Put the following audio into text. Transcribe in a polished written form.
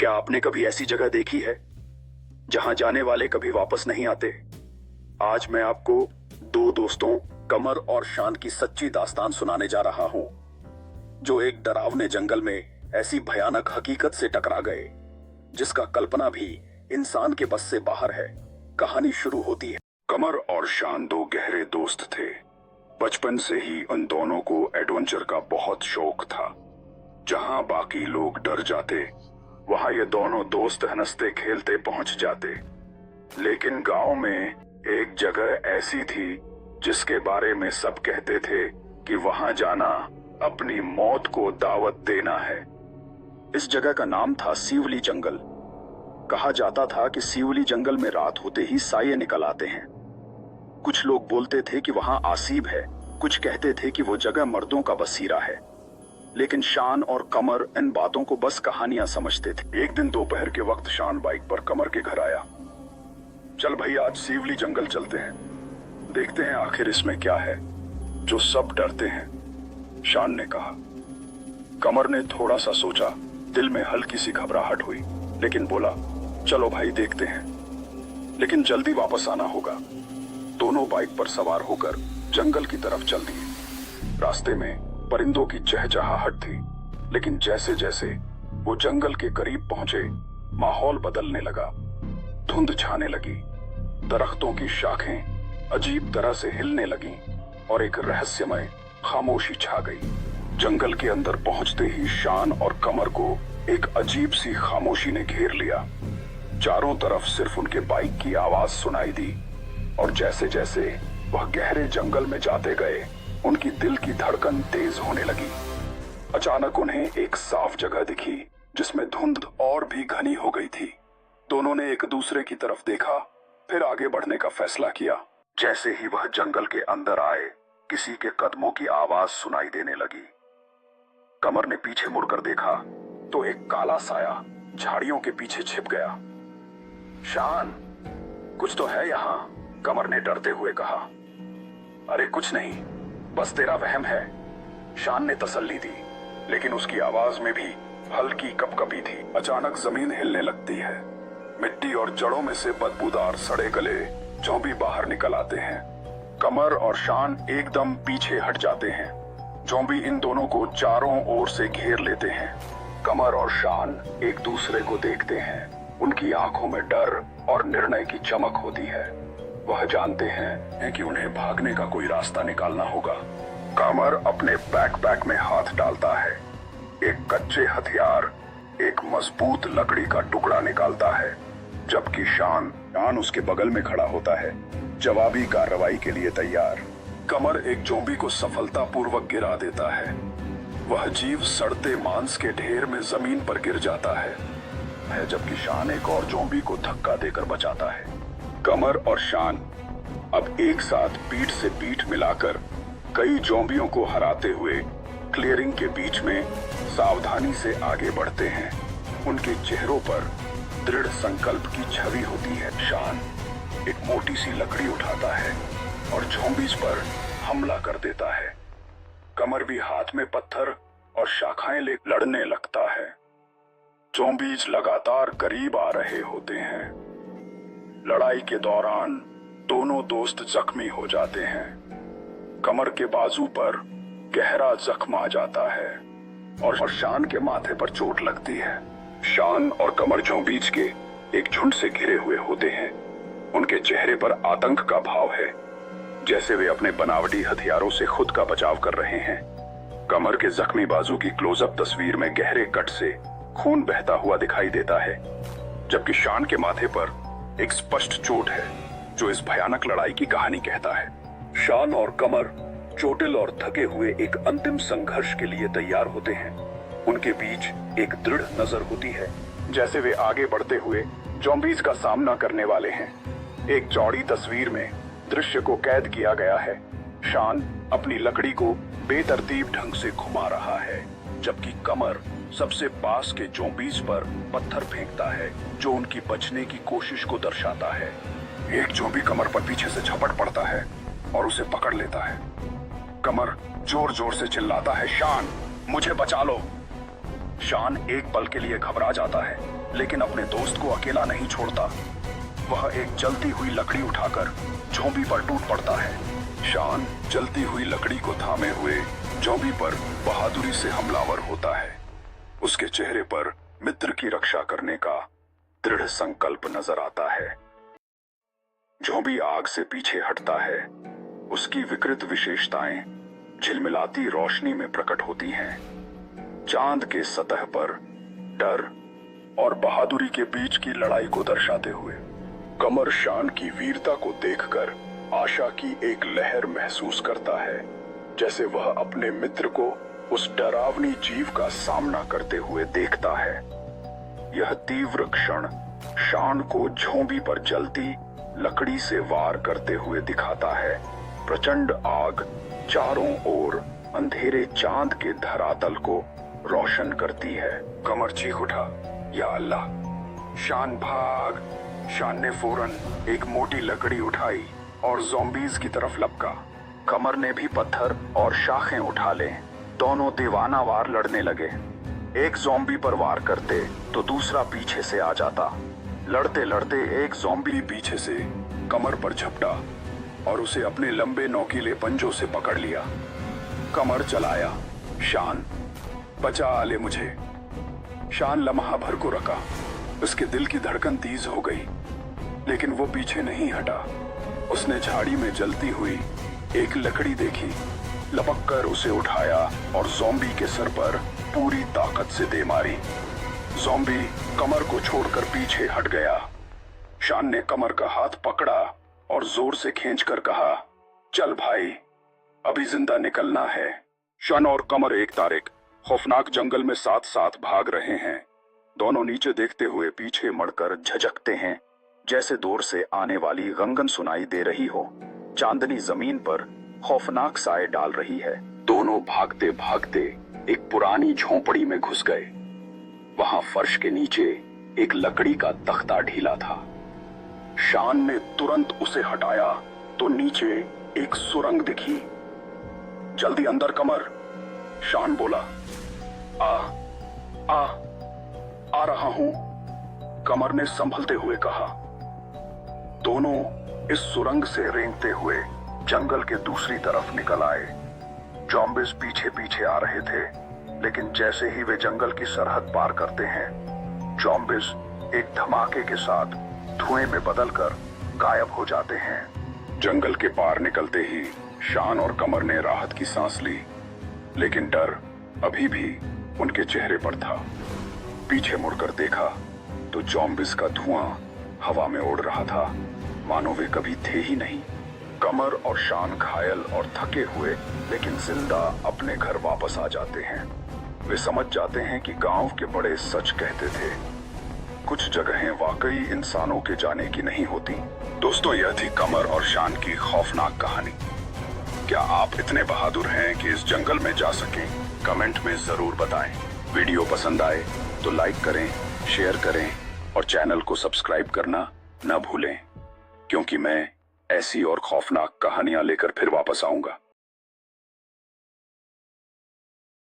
क्या आपने कभी ऐसी जगह देखी है जहां जाने वाले कभी वापस नहीं आते? आज मैं आपको दो दोस्तों कमर और शान की सच्ची दास्तान सुनाने जा रहा हूं, जो एक डरावने जंगल में ऐसी भयानक हकीकत से टकरा गए जिसका कल्पना भी इंसान के बस से बाहर है। कहानी शुरू होती है। कमर और शान दो गहरे दोस्त थे। बचपन से ही उन दोनों को एडवेंचर का बहुत शौक था। जहां बाकी लोग डर जाते, वहां ये दोनों दोस्त हंसते खेलते पहुंच जाते। लेकिन गांव में एक जगह ऐसी थी जिसके बारे में सब कहते थे कि वहां जाना अपनी मौत को दावत देना है। इस जगह का नाम था सिवली जंगल। कहा जाता था कि सिवली जंगल में रात होते ही साये निकल आते हैं। कुछ लोग बोलते थे कि वहां आसीब है, कुछ कहते थे कि वो जगह मर्दों का बसीरा है। लेकिन शान और कमर इन बातों को बस कहानियां समझते थे। एक दिन दोपहर के वक्त शान बाइक पर कमर के घर आया। चल भाई, आज सिवली जंगल चलते हैं, देखते हैं आखिर इसमें क्या है जो सब डरते हैं, शान ने कहा। कमर ने थोड़ा सा सोचा, दिल में हल्की सी घबराहट हुई, लेकिन बोला, चलो भाई देखते हैं, लेकिन जल्दी वापस आना होगा। दोनों बाइक पर सवार होकर जंगल की तरफ चल दिए। रास्ते में परिंदों की चहचहाहट थी, लेकिन जैसे जैसे वो जंगल के करीब पहुंचे, माहौल बदलने लगा। धुंध छाने लगी, दरख्तों की शाखें अजीब तरह से हिलने लगीं और एक रहस्यमय खामोशी छा गई। जंगल के अंदर पहुंचते ही शान और कमर को एक अजीब सी खामोशी ने घेर लिया। चारों तरफ सिर्फ उनके बाइक की आवाज सुनाई दी, और जैसे जैसे वह गहरे जंगल में जाते गए, उनकी दिल की धड़कन तेज होने लगी। अचानक उन्हें एक साफ जगह दिखी जिसमें धुंध और भी घनी हो गई थी। दोनों ने एक दूसरे की तरफ देखा, फिर आगे बढ़ने का फैसला किया। जैसे ही वह जंगल के अंदर आए, किसी के कदमों की आवाज सुनाई देने लगी। कमर ने पीछे मुड़कर देखा तो एक काला साया झाड़ियों के पीछे छिप गया। शान, कुछ तो है यहाँ, कमर ने डरते हुए कहा। अरे कुछ नहीं, बस तेरा वहम है, शान ने तसल्ली दी, लेकिन उसकी आवाज में भी हल्की कपकपी थी। अचानक जमीन हिलने लगती है। मिट्टी और जड़ों में से बदबूदार सड़े गले जोंबी बाहर निकल आते हैं। कमर और शान एकदम पीछे हट जाते हैं। जोंबी इन दोनों को चारों ओर से घेर लेते हैं। कमर और शान एक दूसरे को देखते हैं। उनकी आंखों में डर और निर्णय की चमक होती है। वह जानते हैं कि उन्हें भागने का कोई रास्ता निकालना होगा। कमर अपने बैकपैक में हाथ डालता है। एक कच्चे हथियार, एक मजबूत लकड़ी का टुकड़ा निकालता है, जबकि शान उसके बगल में खड़ा होता है, जवाबी कार्रवाई के लिए तैयार। कमर एक जोंबी को सफलतापूर्वक गिरा देता है। वह जीव सड़ते मांस के ढेर में जमीन पर गिर जाता है, जबकि शान एक और जोंबी को धक्का देकर बचाता है। कमर और शान अब एक साथ पीठ से पीठ मिलाकर कई जोंबियों को हराते हुए क्लियरिंग के बीच में सावधानी से आगे बढ़ते हैं। उनके चेहरों पर दृढ़ संकल्प की छवि होती है। शान एक मोटी सी लकड़ी उठाता है और जोंबीज पर हमला कर देता है। कमर भी हाथ में पत्थर और शाखाएं ले लड़ने लगता है। जोंबीज लगातार करीब आ रहे होते हैं। लड़ाई के दौरान दोनों दोस्त जख्मी हो जाते हैं। कमर के बाजू पर गहरा जख्म आ जाता है और शान के माथे पर चोट लगती है। शान और कमर जोंबीज के एक झुंड से घिरे हुए होते हैं। उनके चेहरे पर आतंक का भाव है, जैसे वे अपने बनावटी हथियारों से खुद का बचाव कर रहे हैं। कमर के जख्मी बाजू की क्लोजअप तस्वीर में गहरे कट से खून बहता हुआ दिखाई देता है, जबकि शान के माथे पर एक स्पष्ट चोट है जो इस भयानक लड़ाई की कहानी कहता है। शान और कमर चोटिल और थके हुए एक अंतिम संघर्ष के लिए तैयार होते हैं। उनके बीच एक दृढ़ नजर होती है, जैसे वे आगे बढ़ते हुए जोंबीज का सामना करने वाले हैं। एक चौड़ी तस्वीर में दृश्य को कैद किया गया है। शान अपनी लकड़ी को बेतरतीब ढंग से घुमा रहा है, जबकि कमर सबसे पास के जोंबीज पर पत्थर फेंकता है, जो उनकी बचने की कोशिश को दर्शाता है। एक जोंबी कमर पर पीछे से झपट पड़ता है और उसे पकड़ लेता है। कमर जोर जोर से चिल्लाता है, शान मुझे बचा लो। शान एक पल के लिए घबरा जाता है, लेकिन अपने दोस्त को अकेला नहीं छोड़ता। वह एक जलती हुई लकड़ी उठाकर जोंबी पर टूट पड़ता है। शान जलती हुई लकड़ी को थामे हुए जोंबी पर बहादुरी से हमलावर होता है। उसके चेहरे पर मित्र की रक्षा करने का दृढ़ संकल्प नजर आता है। जोंबी आग से पीछे हटता है। उसकी विकृत विशेषताएं झिलमिलाती रोशनी में प्रकट होती हैं। चांद के सतह पर डर और बहादुरी के बीच की लड़ाई को दर्शाते हुए कमर शान की वीरता को देखकर आशा की एक लहर महसूस करता है, जैसे वह अपने मित्र को उस डरावनी जीव का सामना करते हुए देखता है। यह तीव्र क्षण शान को झोंबी पर जलती लकड़ी से वार करते हुए दिखाता है। प्रचंड आग चारों ओर अंधेरे चांद के धरातल को रोशन करती है। कमर चीख उठा, या अल्लाह! शान भाग! शान ने फौरन एक मोटी लकड़ी उठाई और ज़ॉम्बीज़ की तरफ लपका। कमर ने भी पत्थर और शाखें उठा ले। दोनों दीवाना वार लड़ने लगे। एक ज़ॉम्बी पर वार करते तो दूसरा पीछे से आ जाता। लड़ते लड़ते एक ज़ॉम्बी पीछे से कमर पर झपटा और उसे अपने लंबे नोकीले पंजों से पकड़ लिया। कमर चलाया, शान बचा ले मुझे। शान लम्हा भर को रखा। उसके दिल की धड़कन तेज हो गई, लेकिन वो पीछे नहीं हटा। उसने झाड़ी में जलती हुई एक लकड़ी देखी, लपक कर उसे उठाया और ज़ॉम्बी के सर पर पूरी ताकत से दे मारी। ज़ॉम्बी कमर को छोड़कर पीछे हट गया। शान ने कमर का हाथ पकड़ा और जोर से खींचकर कहा, चल भाई, अभी जिंदा निकलना है। शान और कमर एक तारीख खौफनाक जंगल में साथ साथ भाग रहे हैं। दोनों नीचे देखते हुए पीछे मुड़कर झझकते हैं, जैसे दूर से आने वाली गंगन सुनाई दे रही हो। चांदनी जमीन पर खौफनाक साए डाल रही है। दोनों भागते भागते एक पुरानी झोंपड़ी में घुस गए। वहां फर्श के नीचे एक लकड़ी का तख्ता ढीला था। शान ने तुरंत उसे हटाया तो नीचे एक सुरंग दिखी। जल्दी अंदर कमर, शान बोला। आ रहा हूं, कमर ने संभलते हुए कहा। दोनों इस सुरंग से रेंगते हुए जंगल के दूसरी तरफ निकल आए। ज़ॉम्बीज़ पीछे पीछे आ रहे थे, लेकिन जैसे ही वे जंगल की सरहद पार करते हैं, ज़ॉम्बीज़ एक धमाके के साथ धुएं में बदलकर गायब हो जाते हैं। जंगल के पार निकलते ही शान और कमर ने राहत की सांस ली, लेकिन डर अभी भी उनके चेहरे पर था। पीछे मुड़कर देखा तो ज़ॉम्बीज़ का धुआं हवा में उड़ रहा था, मानो वे कभी थे ही नहीं। कमर और शान घायल और थके हुए लेकिन जिंदा अपने घर वापस आ जाते हैं। वे समझ जाते हैं कि गांव के बड़े सच कहते थे, कुछ जगहें वाकई इंसानों के जाने की नहीं होती। दोस्तों, यह थी कमर और शान की खौफनाक कहानी। क्या आप इतने बहादुर हैं कि इस जंगल में जा सकें? कमेंट में जरूर बताएं। वीडियो पसंद आए तो लाइक करें, शेयर करें और चैनल को सब्सक्राइब करना न भूलें, क्योंकि मैं ऐसी और खौफनाक कहानियां लेकर फिर वापस आऊंगा।